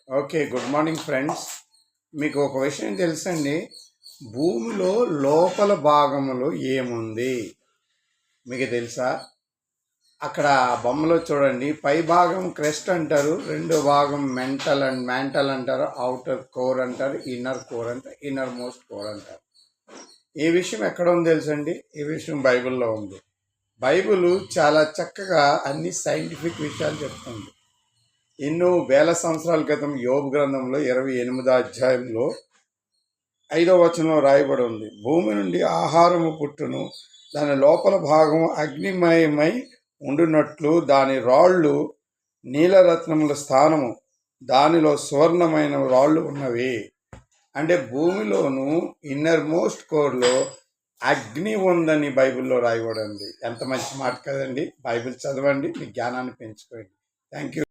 Okay, good morning friends. మీకు ఒక విషయం తెలుసండి, భూమిలో లోపల భాగములో ఏముంది మీకు తెలుసా? అక్కడ బొమ్మలో చూడండి, పై భాగం క్రెస్ట్ అంటారు, రెండో భాగం మెంటల్ అంటారు, అవుటర్ కోర్ అంటారు, ఇన్నర్ కోర్ అంటారు, ఇన్నర్ మోస్ట్ కోర్ అంటారు. ఈ విషయం ఎక్కడ ఉంది తెలుసండి? ఈ విషయం బైబిల్లో ఉంది. బైబిల్ చాలా చక్కగా అన్ని సైంటిఫిక్ విషయాలు చెప్తుంది. ఎన్నో వేల సంవత్సరాల క్రితం యోబు గ్రంథంలో 28వ అధ్యాయంలో 5వ వచనంలో రాయబడి ఉంది, భూమి నుండి ఆహారము పుట్టును, దాని లోపల భాగం అగ్నిమయమై ఉండునట్లు దాని రాళ్ళు నీలరత్నముల స్థానము, దానిలో సువర్ణమైన రాళ్ళు ఉన్నవి. అంటే భూమిలోను ఇన్నర్ మోస్ట్ కోర్లో అగ్ని ఉందని బైబిల్లో రాయబడి ఉంది. ఎంత మంచి మాట కదండి! బైబిల్ చదవండి, మీ జ్ఞానాన్ని పెంచుకోండి. Thank you.